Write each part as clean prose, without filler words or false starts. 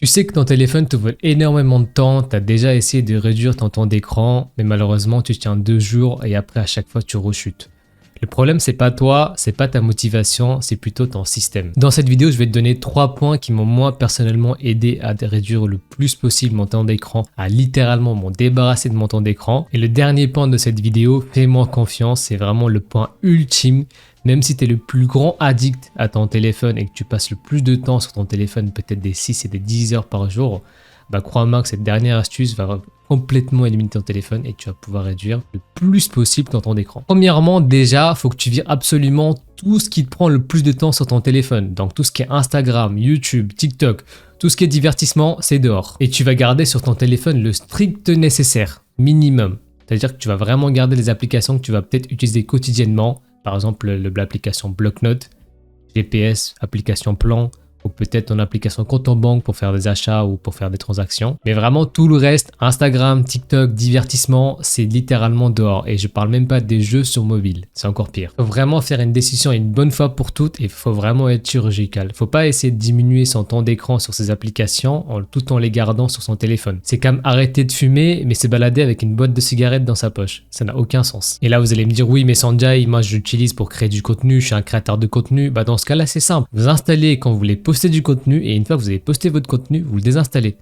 Tu sais que ton téléphone te vole énormément de temps, tu as déjà essayé de réduire ton temps d'écran, mais malheureusement tu tiens 2 jours et après à chaque fois tu rechutes. Le problème c'est pas toi, c'est pas ta motivation, c'est plutôt ton système. Dans cette vidéo je vais te donner 3 points qui m'ont moi personnellement aidé à réduire le plus possible mon temps d'écran, à littéralement m'en débarrasser de mon temps d'écran. Et le dernier point de cette vidéo, fais-moi confiance, c'est vraiment le point ultime. Même si tu es le plus grand addict à ton téléphone et que tu passes le plus de temps sur ton téléphone, peut-être des 6 et des 10 heures par jour, bah crois-moi que cette dernière astuce va complètement éliminer ton téléphone et tu vas pouvoir réduire le plus possible ton temps d'écran. Premièrement, déjà, il faut que tu vires absolument tout ce qui te prend le plus de temps sur ton téléphone. Donc tout ce qui est Instagram, YouTube, TikTok, tout ce qui est divertissement, c'est dehors. Et tu vas garder sur ton téléphone le strict nécessaire, minimum. C'est-à-dire que tu vas vraiment garder les applications que tu vas peut-être utiliser quotidiennement. Par exemple, l'application Bloc-Notes, GPS, application Plan, ou peut-être ton application compte en banque pour faire des achats ou pour faire des transactions. Mais vraiment tout le reste, Instagram, TikTok, divertissement, c'est littéralement dehors. Et je parle même pas des jeux sur mobile, c'est encore pire. Il faut vraiment faire une décision une bonne fois pour toutes et il faut vraiment être chirurgical. Il ne faut pas essayer de diminuer son temps d'écran sur ces applications tout en les gardant sur son téléphone. C'est comme arrêter de fumer mais se balader avec une boîte de cigarettes dans sa poche. Ça n'a aucun sens. Et là vous allez me dire oui mais Sanjay, moi je l'utilise pour créer du contenu, je suis un créateur de contenu. Bah dans ce cas là c'est simple. Vous installez quand vous voulez poster du contenu et une fois que vous avez posté votre contenu, vous le désinstallez.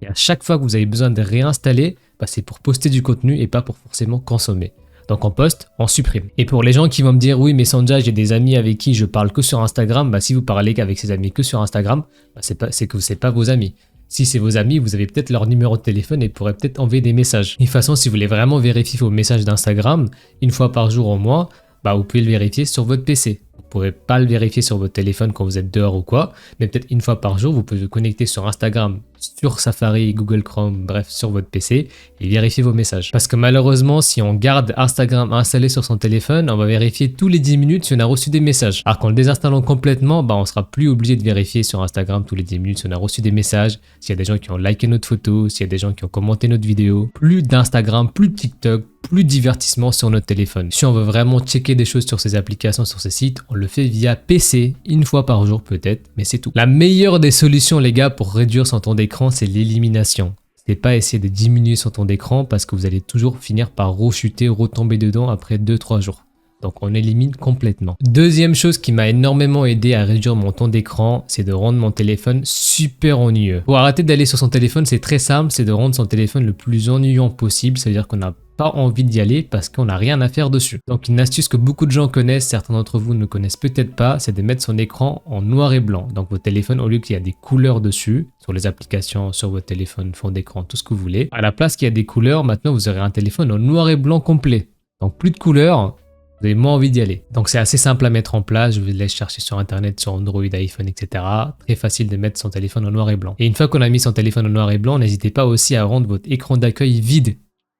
Et à chaque fois que vous avez besoin de réinstaller, bah c'est pour poster du contenu et pas pour forcément consommer. Donc on poste, on supprime. Et pour les gens qui vont me dire oui mais Sanjay, j'ai des amis avec qui je parle que sur Instagram, bah si vous parlez qu'avec ces amis que sur Instagram, bah c'est que c'est pas vos amis. Si c'est vos amis, vous avez peut-être leur numéro de téléphone et pourraient peut-être envoyer des messages. De toute façon, si vous voulez vraiment vérifier vos messages d'Instagram, une fois par jour au moins, bah vous pouvez le vérifier sur votre PC. Vous ne pourrez pas le vérifier sur votre téléphone quand vous êtes dehors ou quoi, mais peut-être une fois par jour, vous pouvez vous connecter sur Instagram, sur Safari, Google Chrome, bref, sur votre PC et vérifier vos messages. Parce que malheureusement, si on garde Instagram installé sur son téléphone, on va vérifier tous les 10 minutes si on a reçu des messages. Alors qu'en le désinstallant complètement, bah, on sera plus obligé de vérifier sur Instagram tous les 10 minutes si on a reçu des messages, s'il y a des gens qui ont liké notre photo, s'il y a des gens qui ont commenté notre vidéo. Plus d'Instagram, plus de TikTok, plus de divertissement sur notre téléphone. Si on veut vraiment checker des choses sur ces applications, sur ces sites, on le fait via PC, une fois par jour peut-être, mais c'est tout. La meilleure des solutions les gars pour réduire son temps d'écran, c'est l'élimination. C'est pas essayer de diminuer son temps d'écran parce que vous allez toujours finir par rechuter, retomber dedans après 2-3 jours. Donc on élimine complètement. Deuxième chose qui m'a énormément aidé à réduire mon temps d'écran, c'est de rendre mon téléphone super ennuyeux. Pour arrêter d'aller sur son téléphone, c'est très simple, c'est de rendre son téléphone le plus ennuyant possible, c'est-à-dire qu'on n'a pas envie d'y aller parce qu'on n'a rien à faire dessus. Donc une astuce que beaucoup de gens connaissent, certains d'entre vous ne connaissent peut-être pas, c'est de mettre son écran en noir et blanc. Donc votre téléphone, au lieu qu'il y a des couleurs dessus, sur les applications, sur votre téléphone, fond d'écran, tout ce que vous voulez, à la place qu'il y a des couleurs, maintenant vous aurez un téléphone en noir et blanc complet. Donc plus de couleurs, vous avez moins envie d'y aller. Donc c'est assez simple à mettre en place, je vous laisse chercher sur internet, sur Android, iPhone, etc. Très facile de mettre son téléphone en noir et blanc. Et une fois qu'on a mis son téléphone en noir et blanc, n'hésitez pas aussi à rendre votre écran d'accueil vide.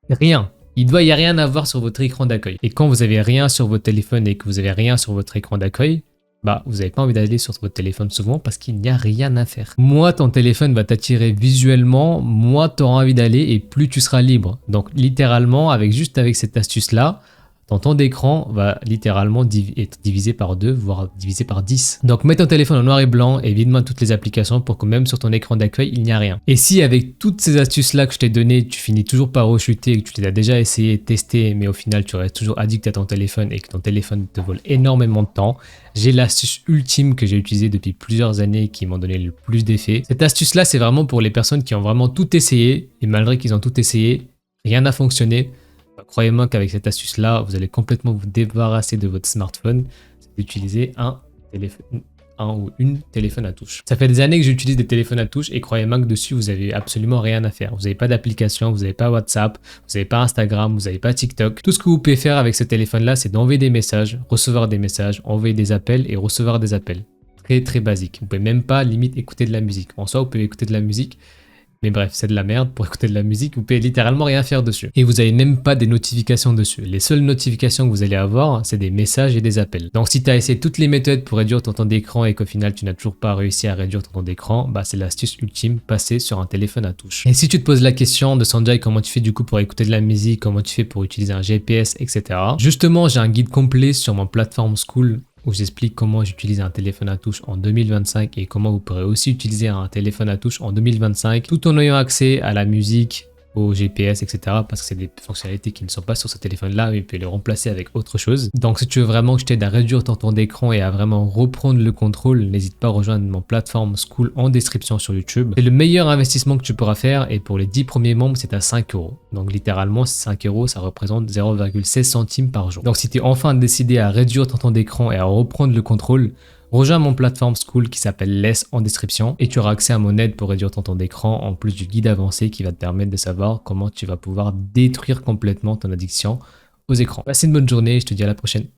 Rien. Il doit y a rien à voir sur votre écran d'accueil. Et quand vous avez rien sur votre téléphone et que vous avez rien sur votre écran d'accueil, bah vous n'avez pas envie d'aller sur votre téléphone souvent parce qu'il n'y a rien à faire. Moins ton téléphone va t'attirer visuellement, moins tu auras envie d'aller et plus tu seras libre. Donc littéralement, avec cette astuce-là, ton temps d'écran va littéralement être divisé par 2, voire divisé par 10. Donc mets ton téléphone en noir et blanc et vide-moi toutes les applications pour que même sur ton écran d'accueil, il n'y a rien. Et si avec toutes ces astuces-là que je t'ai données, tu finis toujours par rechuter, que tu les as déjà essayé, testé, mais au final tu restes toujours addict à ton téléphone et que ton téléphone te vole énormément de temps, j'ai l'astuce ultime que j'ai utilisée depuis plusieurs années qui m'ont donné le plus d'effet. Cette astuce-là, c'est vraiment pour les personnes qui ont vraiment tout essayé et malgré qu'ils ont tout essayé, rien n'a fonctionné. Croyez-moi qu'avec cette astuce-là, vous allez complètement vous débarrasser de votre smartphone, c'est d'utiliser un ou une téléphone à touche. Ça fait des années que j'utilise des téléphones à touche et croyez-moi que dessus, vous n'avez absolument rien à faire. Vous n'avez pas d'application, vous n'avez pas WhatsApp, vous n'avez pas Instagram, vous n'avez pas TikTok. Tout ce que vous pouvez faire avec ce téléphone-là, c'est d'envoyer des messages, recevoir des messages, envoyer des appels et recevoir des appels. Très très basique. Vous pouvez même pas limite écouter de la musique. En soi, vous pouvez écouter de la musique. Mais bref, c'est de la merde. Pour écouter de la musique, vous pouvez littéralement rien faire dessus. Et vous n'avez même pas des notifications dessus. Les seules notifications que vous allez avoir, c'est des messages et des appels. Donc si tu as essayé toutes les méthodes pour réduire ton temps d'écran et qu'au final tu n'as toujours pas réussi à réduire ton temps d'écran, bah c'est l'astuce ultime, passer sur un téléphone à touche. Et si tu te poses la question de Sanjay, comment tu fais du coup pour écouter de la musique, comment tu fais pour utiliser un GPS, etc. Justement, j'ai un guide complet sur mon plateforme School où j'explique comment j'utilise un téléphone à touche en 2025 et comment vous pourrez aussi utiliser un téléphone à touche en 2025 tout en ayant accès à la musique, au GPS, etc. parce que c'est des fonctionnalités qui ne sont pas sur ce téléphone-là, mais vous pouvez les remplacer avec autre chose. Donc si tu veux vraiment que je t'aide à réduire ton temps d'écran et à vraiment reprendre le contrôle, n'hésite pas à rejoindre mon plateforme School en description sur YouTube. C'est le meilleur investissement que tu pourras faire et pour les 10 premiers membres, c'est à 5 euros. Donc littéralement, 5 euros, ça représente 0,16 centimes par jour. Donc si tu es enfin décidé à réduire ton temps d'écran et à reprendre le contrôle, rejoins mon plateforme School qui s'appelle Less en description et tu auras accès à mon aide pour réduire ton temps d'écran en plus du guide avancé qui va te permettre de savoir comment tu vas pouvoir détruire complètement ton addiction aux écrans. Passe une bonne journée et je te dis à la prochaine.